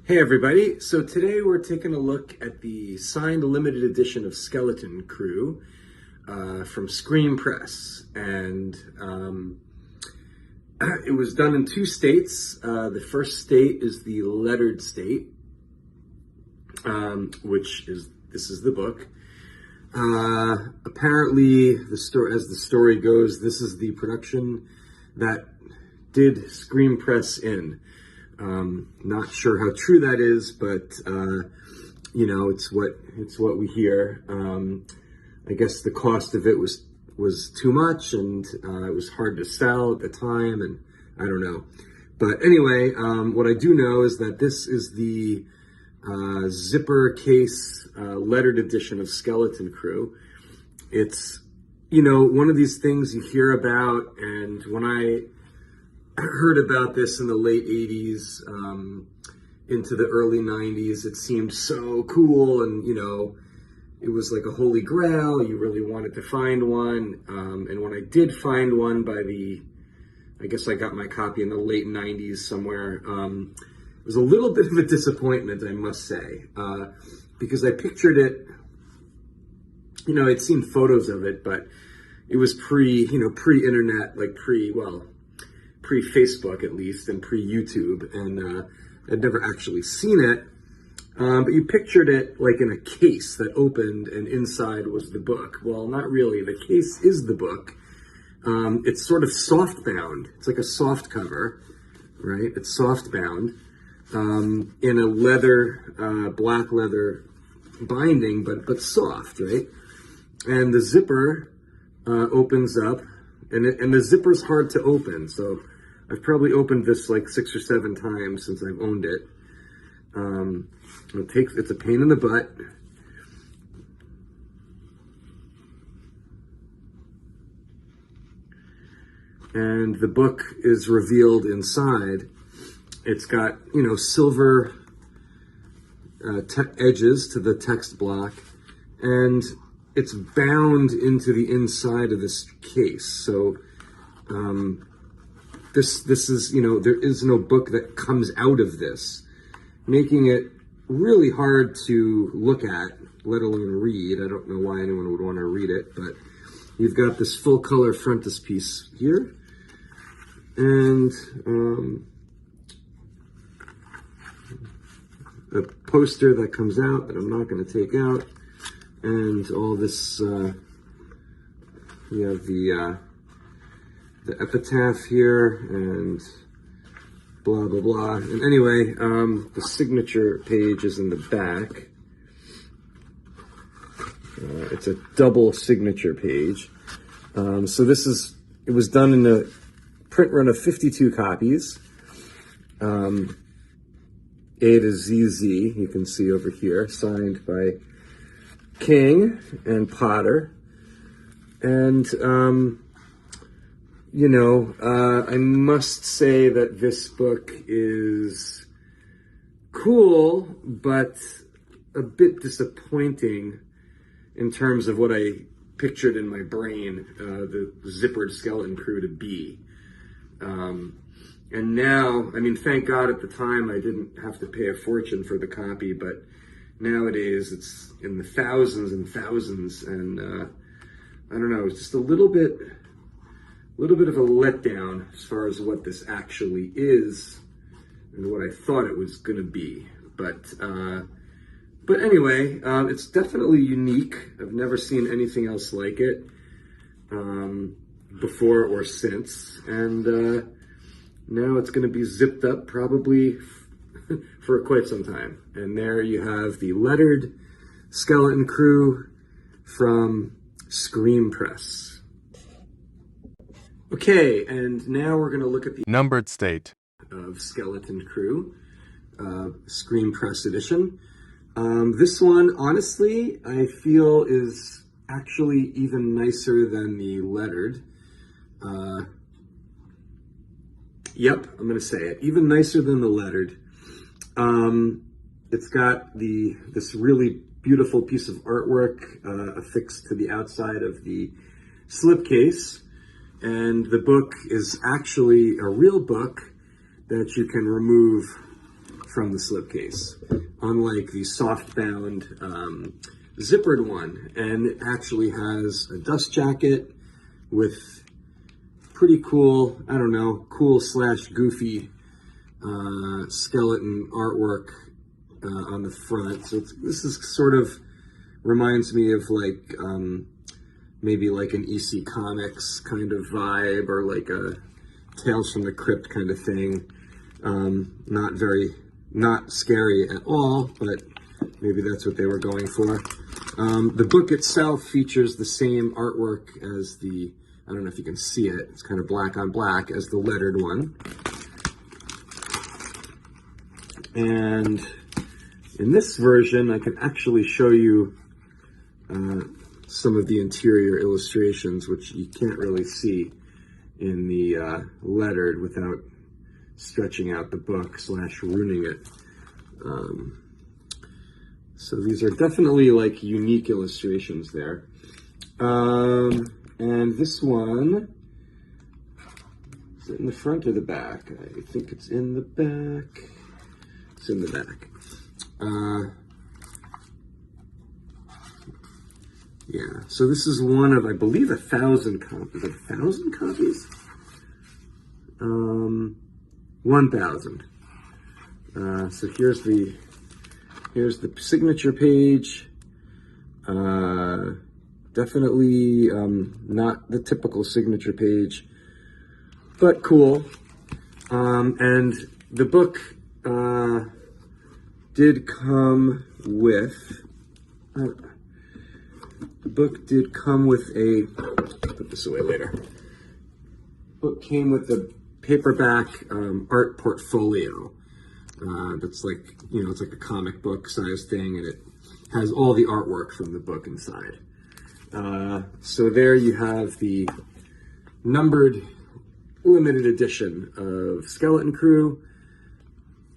Hey everybody, so today we're taking a look at the signed limited edition of Skeleton Crew from Scream Press, and it was done in two states. The first state is the lettered state, this is the book. Apparently, as the story goes, this is the production that did Scream Press in. Not sure how true that is, but it's what we hear. I guess the cost of it was too much, and it was hard to sell at the time, and I don't know. But anyway, what I do know is that this is the zipper case lettered edition of Skeleton Crew. It's one of these things you hear about, and when I heard about this in the late 80s into the early 90s, it seemed so cool, and it was like a holy grail. You really wanted to find one, and when I did find one I guess I got my copy in the late 90s somewhere, it was a little bit of a disappointment, I must say, because I pictured it, I'd seen photos of it, but it was pre-internet, like pre-Facebook at least, and pre-YouTube, and I'd never actually seen it, but you pictured it like in a case that opened and inside was the book. Well, not really. The case is the book. It's sort of soft bound. It's like a soft cover, right? It's soft bound in a leather, black leather binding, but soft, right? And the zipper opens up, and the zipper's hard to open, so I've probably opened this like 6 or 7 times since I've owned it. It's a pain in the butt. And the book is revealed inside. It's got, silver edges to the text block, and it's bound into the inside of this case. So, this is, there is no book that comes out of this, making it really hard to look at, let alone read. I don't know why anyone would want to read it, but you've got this full color frontispiece here, and a poster that comes out that I'm not going to take out, and all this, you have the epitaph here, and blah, blah, blah. And anyway, the signature page is in the back. It's a double signature page. So it was done in a print run of 52 copies. A to ZZ, you can see over here, signed by King and Potter. And, I must say that this book is cool, but a bit disappointing in terms of what I pictured in my brain, the zippered Skeleton Crew to be. And now, thank God at the time I didn't have to pay a fortune for the copy, but nowadays it's in the thousands and thousands, and I don't know, it's just a little bit of a letdown as far as what this actually is and what I thought it was going to be. But anyway, it's definitely unique. I've never seen anything else like it before or since, and now it's going to be zipped up probably for quite some time. And there you have the lettered Skeleton Crew from Scream Press. Okay, and now we're going to look at the numbered state of Skeleton Crew, Scream Press edition. This one, honestly, I feel is actually even nicer than the lettered. Yep, I'm going to say it. Even nicer than the lettered. It's got this really beautiful piece of artwork affixed to the outside of the slipcase. And the book is actually a real book that you can remove from the slipcase, unlike the soft-bound zippered one. And it actually has a dust jacket with pretty cool, I don't know, cool / goofy skeleton artwork on the front. So this is sort of reminds me of like maybe like an EC Comics kind of vibe, or like a Tales from the Crypt kind of thing. Not scary at all, but maybe that's what they were going for. The book itself features the same artwork as the, I don't know if you can see it, it's kind of black on black, as the lettered one. And in this version, I can actually show you some of the interior illustrations, which you can't really see in the lettered without stretching out the book / ruining it. So these are definitely like unique illustrations there. And this one, is it in the front or the back? I think it's in the back. It's in the back. Yeah, so this is one of, I believe, 1,000 copies. 1,000 copies? 1,000. So here's the signature page. Definitely not the typical signature page, but cool. And the book did come with a, put this away later. Book came with a paperback art portfolio. That's like, you know, it's like a comic book size thing, and it has all the artwork from the book inside. So there you have the numbered limited edition of Skeleton Crew.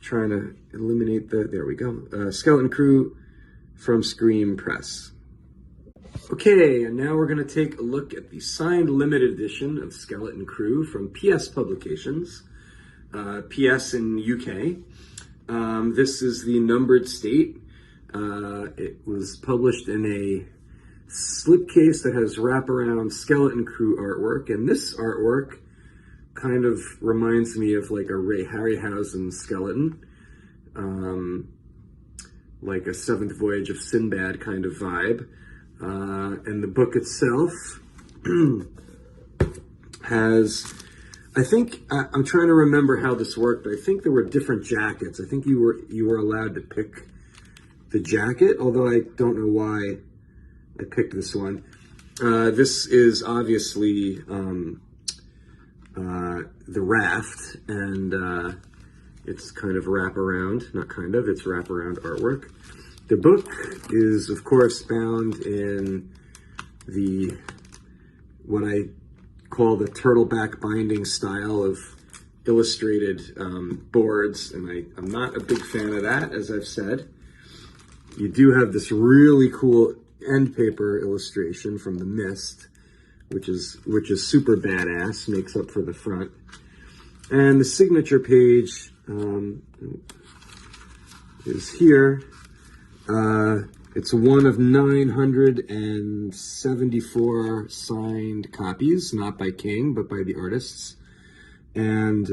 Trying to eliminate there we go. Skeleton Crew from Scream Press. Okay, and now we're going to take a look at the signed limited edition of Skeleton Crew from PS Publications, PS in UK. This is the numbered state. It was published in a slipcase that has wraparound Skeleton Crew artwork, and this artwork kind of reminds me of like a Ray Harryhausen skeleton, like a Seventh Voyage of Sinbad kind of vibe. And the book itself has, I think, I'm trying to remember how this worked. I think there were different jackets. I think you were allowed to pick the jacket, although I don't know why I picked this one. This is obviously the raft, and it's kind of wraparound, not kind of, it's wraparound artwork. The book is, of course, bound in the, what I call the turtleback binding style of illustrated boards, and I'm not a big fan of that, as I've said. You do have this really cool end paper illustration from The Mist, which is super badass, makes up for the front. And the signature page is here. It's one of 974 signed copies, not by King, but by the artists. And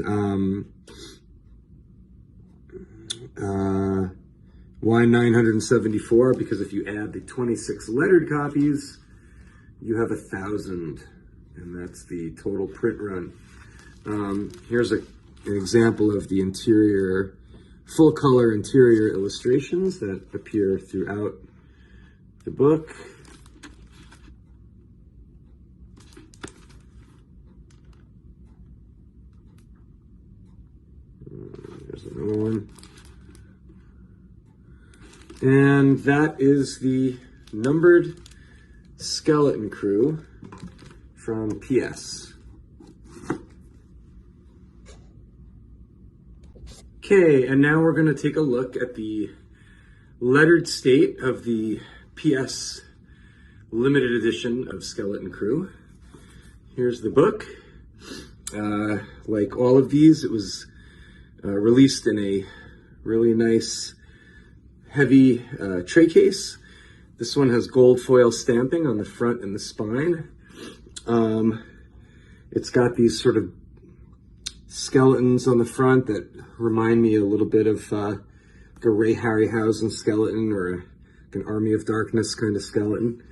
why 974? Because if you add the 26 lettered copies, you have 1,000, and that's the total print run. Here's an example of the interior, full color interior illustrations that appear throughout the book. There's another one. And that is the numbered Skeleton Crew from PS. Okay, and now we're going to take a look at the lettered state of the PS limited edition of Skeleton Crew. Here's the book. Like all of these, it was released in a really nice, heavy tray case. This one has gold foil stamping on the front and the spine. It's got these sort of skeletons on the front that remind me a little bit of like a Ray Harryhausen skeleton or an Army of Darkness kind of skeleton.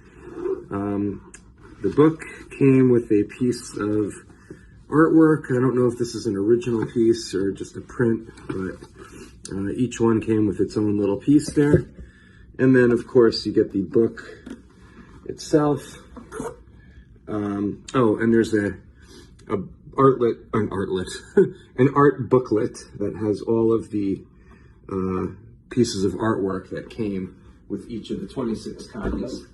The book came with a piece of artwork. I don't know if this is an original piece or just a print, but each one came with its own little piece there. And then, of course, you get the book itself. And there's an art booklet that has all of the pieces of artwork that came with each of the 26 copies.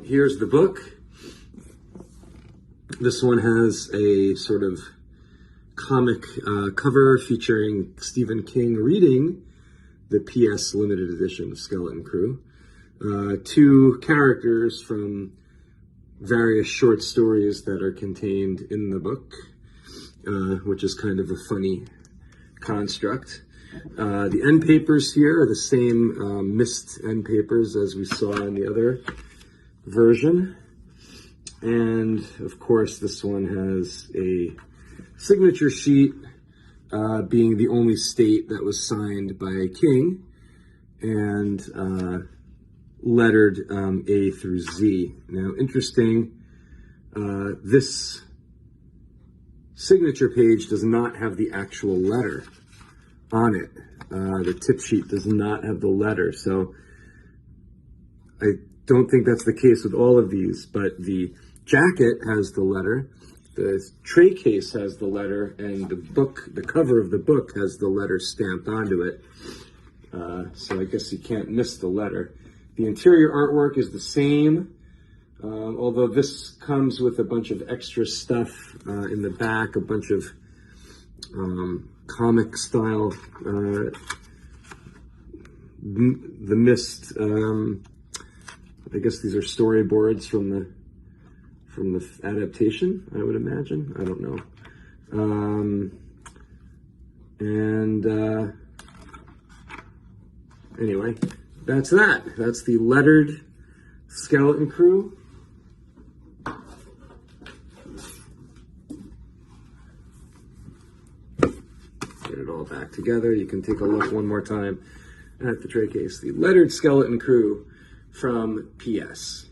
Here's the book. This one has a sort of comic cover featuring Stephen King reading the PS limited edition of Skeleton Crew. 2 characters from various short stories that are contained in the book, which is kind of a funny construct. The end papers here are the same mist end papers as we saw in the other version. And of course, this one has a signature sheet, being the only state that was signed by King, and lettered A through Z. Now, interesting, this signature page does not have the actual letter on it. The tip sheet does not have the letter, so I don't think that's the case with all of these, but the jacket has the letter, the tray case has the letter, and the cover of the book has the letter stamped onto it. So I guess you can't miss the letter. The interior artwork is the same, although this comes with a bunch of extra stuff in the back, a bunch of comic style, the mist, I guess these are storyboards from the adaptation, I would imagine. I don't know. Anyway, that's that. That's the lettered Skeleton Crew. Get it all back together. You can take a look one more time at the tray case. The lettered Skeleton Crew from PS.